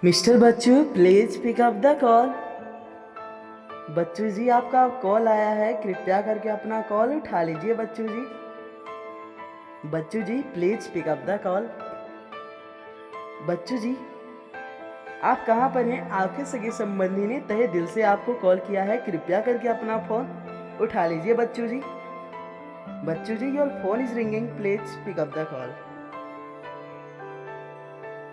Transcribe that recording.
Mister Bachchu please pick up the call. Bachchu ji आपका call आया है, कृपया करके अपना कॉल उठा लीजिए Bachchu ji. Bachchu ji please pick up the call. Bachchu ji आप कहाँ पर हैं? आपके सगे संबंधी ने तहे दिल से आपको कॉल किया है, कृपया करके अपना फोन उठा लीजिए Bachchu ji. Bachchu ji your phone is ringing, please pick up the call.